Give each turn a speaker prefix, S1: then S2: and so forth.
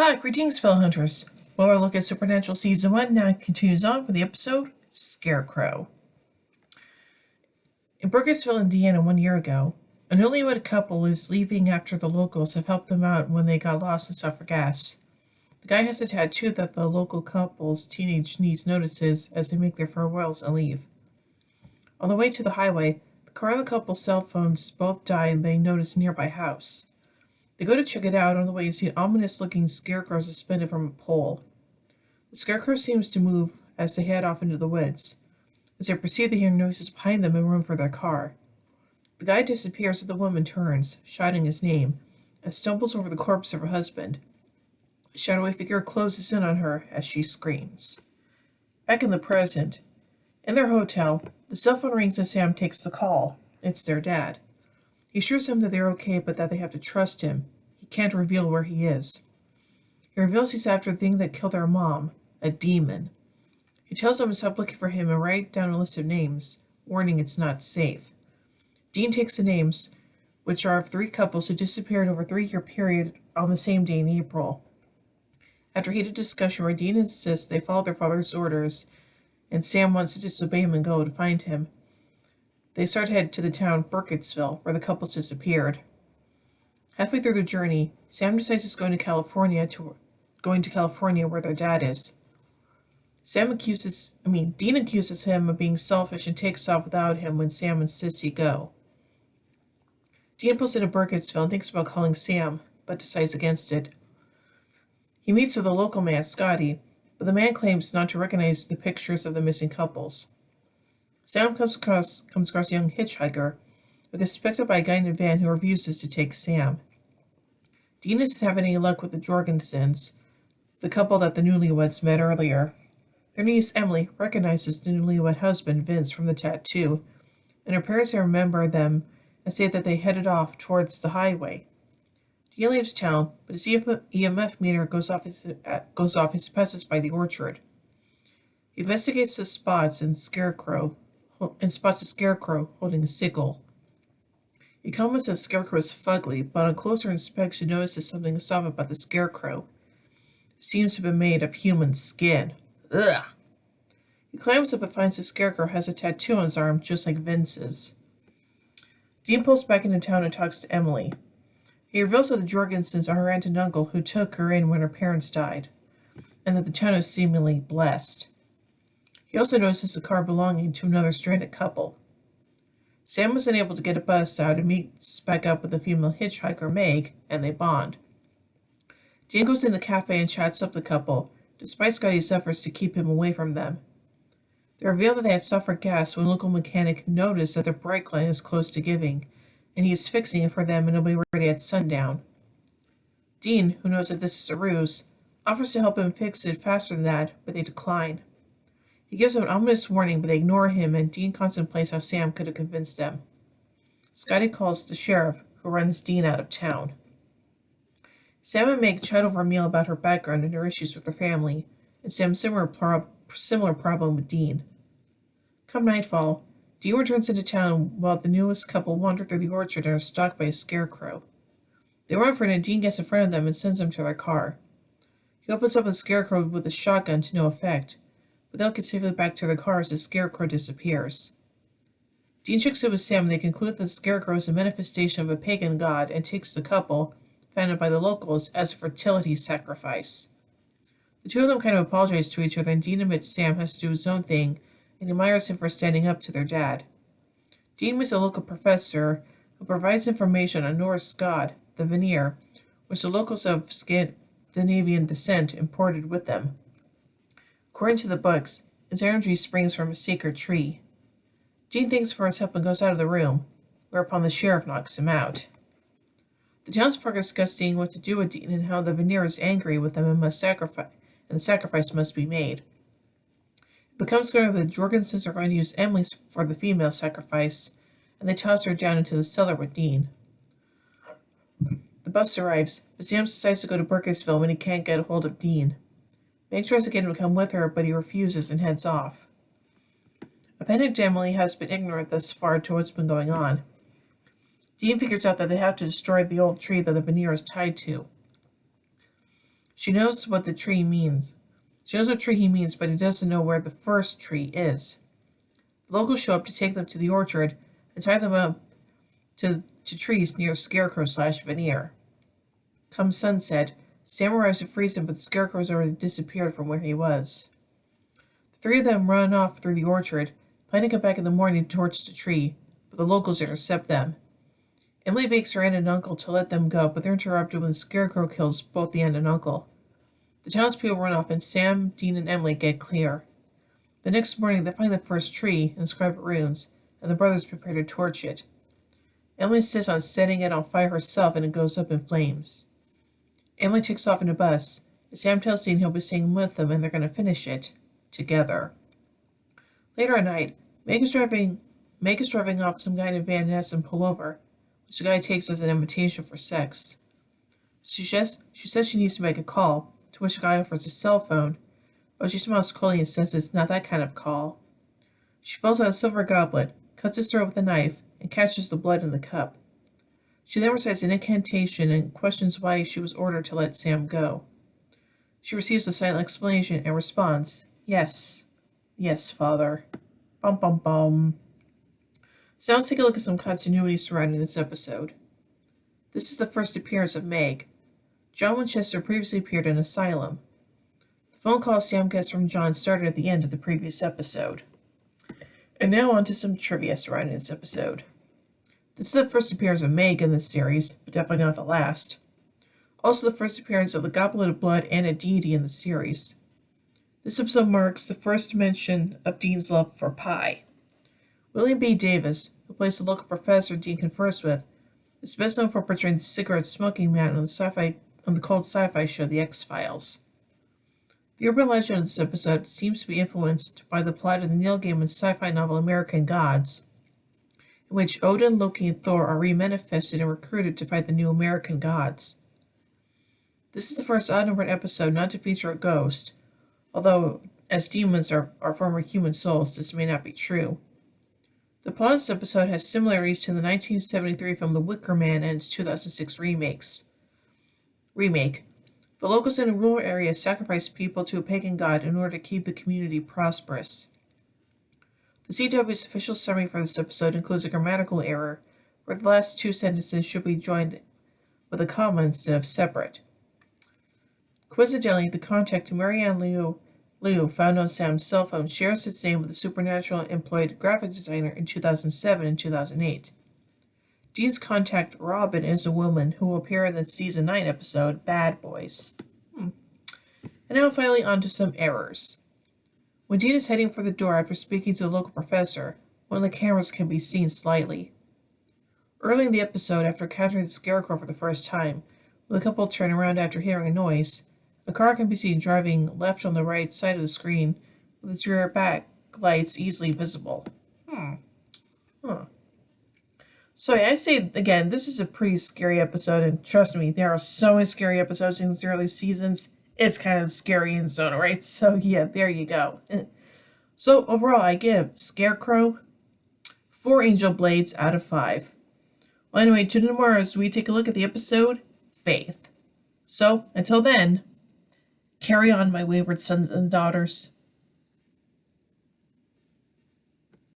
S1: Hi, greetings, fellow hunters. Well, our look at Supernatural Season 1 now continues on for the episode Scarecrow. In Burkittsville, Indiana, 1 year ago, a newlywed couple is leaving after the locals have helped them out when they got lost and stopped for gas. The guy has a tattoo that the local couple's teenage niece notices as they make their farewells and leave. On the way to the highway, the car and the couple's cell phones both die and they notice a nearby house. They go to check it out. On the way and see an ominous-looking scarecrow suspended from a pole. The scarecrow seems to move as they head off into the woods. As they proceed, they hear noises behind them and run for their car. The guy disappears and the woman turns, shouting his name, and stumbles over the corpse of her husband. A shadowy figure closes in on her as she screams. Back in the present, in their hotel, the cell phone rings and Sam takes the call. It's their dad. He assures them that they're okay, but that they have to trust him. He can't reveal where he is. He reveals he's after the thing that killed their mom, a demon. He tells them to stop looking for him and write down a list of names, warning it's not safe. Dean takes the names, which are of 3 couples who disappeared over a 3-year period on the same day in April. After heated discussion where Dean insists they follow their father's orders, and Sam wants to disobey him and go to find him, they start to head to the town Burkittsville, where the couples disappeared. Halfway through the journey, Sam decides he's going to California where their dad is. Dean accuses him of being selfish and takes off without him when Sam insists he go. Dean pulls into Burkittsville and thinks about calling Sam, but decides against it. He meets with a local man, Scotty, but the man claims not to recognize the pictures of the missing couples. Sam comes across a young hitchhiker who gets picked up by a guy in a van who refuses to take Sam. Dean isn't having any luck with the Jorgensens, the couple that the newlyweds met earlier. Their niece, Emily, recognizes the newlywed husband, Vince, from the tattoo, and her parents remember them and say that they headed off towards the highway. Dean leaves town, but his EMF meter goes off as he passes by the orchard. He investigates the spots and spots a scarecrow holding a sickle. He comments that the scarecrow is fugly, but on closer inspection notices something is off about the scarecrow. It seems to be made of human skin. Ugh! He climbs up and finds the scarecrow has a tattoo on his arm just like Vince's. Dean pulls back into town and talks to Emily. He reveals that the Jorgensens are her aunt and uncle who took her in when her parents died, and that the town is seemingly blessed. He also notices a car belonging to another stranded couple. Sam was unable to get a bus out and meets back up with the female hitchhiker, Meg, and they bond. Dean goes in the cafe and chats up the couple, despite Scotty's efforts to keep him away from them. They reveal that they had suffered gas when a local mechanic noticed that their brake line is close to giving, and he is fixing it for them and it'll be ready at sundown. Dean, who knows that this is a ruse, offers to help him fix it faster than that, but they decline. He gives them an ominous warning, but they ignore him, and Dean contemplates how Sam could have convinced them. Scotty calls the sheriff, who runs Dean out of town. Sam and Meg chat over a meal about her background and her issues with her family, and Sam's similar problem with Dean. Come nightfall, Dean returns into town while the newest couple wander through the orchard and are stalked by a scarecrow. They run for it, and Dean gets in front of them and sends them to their car. He opens up the scarecrow with a shotgun to no effect, but they'll get safely back to their car as the scarecrow disappears. Dean checks in with Sam and they conclude that the scarecrow is a manifestation of a pagan god and takes the couple, founded by the locals, as a fertility sacrifice. The two of them kind of apologize to each other, and Dean admits Sam has to do his own thing and admires him for standing up to their dad. Dean meets a local professor who provides information on Norse god, the Vanir, which the locals of Scandinavian descent imported with them. According to the books, its energy springs from a sacred tree. Dean thanks for his help and goes out of the room, whereupon the sheriff knocks him out. The townsfolk are discussing what to do with Dean and how the Vanir is angry with them and the sacrifice must be made. It becomes clear that the Jorgensens are going to use Emily for the female sacrifice, and they toss her down into the cellar with Dean. The bus arrives, but Sam decides to go to Burkittsville when he can't get a hold of Dean. Meg tries to get him to come with her, but he refuses and heads off. A panicked Emily has been ignorant thus far to what's been going on. Dean figures out that they have to destroy the old tree that the Vanir is tied to. She knows what the tree means. She knows what tree he means, but he doesn't know where the first tree is. The locals show up to take them to the orchard and tie them up to trees near Scarecrow/Veneer. Come sunset, Sam arrives to freeze him, but the Scarecrow has already disappeared from where he was. The three of them run off through the orchard, planning to come back in the morning to torch the tree, but the locals intercept them. Emily begs her aunt and uncle to let them go, but they're interrupted when the Scarecrow kills both the aunt and uncle. The townspeople run off, and Sam, Dean, and Emily get clear. The next morning, they find the first tree, inscribed with runes, and the brothers prepare to torch it. Emily insists on setting it on fire herself, and it goes up in flames. Emily takes off in a bus, and Sam tells Dean he'll be staying with them, and they're going to finish it together. Later at night, Meg is driving off some guy in a van and has him pull over, which the guy takes as an invitation for sex. She says she needs to make a call, to which the guy offers a cell phone, but she smiles coldly and says it's not that kind of call. She pulls out a silver goblet, cuts his throat with a knife, and catches the blood in the cup. She then recites an incantation and questions why she was ordered to let Sam go. She receives a silent explanation and responds, "Yes. Yes, Father." Bum bum bum. So now let's take a look at some continuity surrounding this episode. This is the first appearance of Meg. John Winchester previously appeared in Asylum. The phone call Sam gets from John started at the end of the previous episode. And now on to some trivia surrounding this episode. This is the first appearance of Meg in this series, but definitely not the last. Also the first appearance of the Goblet of Blood and a deity in the series. This episode marks the first mention of Dean's love for pie. William B. Davis, who plays the local professor Dean conversed with, is best known for portraying the cigarette-smoking man on the cult sci-fi show The X-Files. The urban legend of this episode seems to be influenced by the plot of the Neil Gaiman sci-fi novel American Gods, in which Odin, Loki, and Thor are remanifested and recruited to fight the new American gods. This is the first odd-numbered episode not to feature a ghost, although, as demons are former human souls, this may not be true. The plot of this episode has similarities to the 1973 film The Wicker Man and its 2006 remake. The locals in a rural area sacrifice people to a pagan god in order to keep the community prosperous. The CW's official summary for this episode includes a grammatical error, where the last two sentences should be joined with a comma instead of separate. Coincidentally, the contact Marianne Liu found on Sam's cell phone shares its name with the Supernatural employed graphic designer in 2007 and 2008. Dean's contact Robin is a woman who will appear in the season 9 episode Bad Boys. And now finally on to some errors. When Dean is heading for the door after speaking to the local professor, one of the cameras can be seen slightly. Early in the episode, after encountering the Scarecrow for the first time, when the couple turn around after hearing a noise, a car can be seen driving left on the right side of the screen, with its rear backlights easily visible. So I say again, this is a pretty scary episode, and trust me, there are so many scary episodes in these early seasons. It's kind of scary in its own right. So yeah, there you go. So overall, I give Scarecrow 4 angel blades out of 5. Well, anyway, tune in tomorrow as we take a look at the episode Faith. So until then, carry on, my wayward sons and daughters.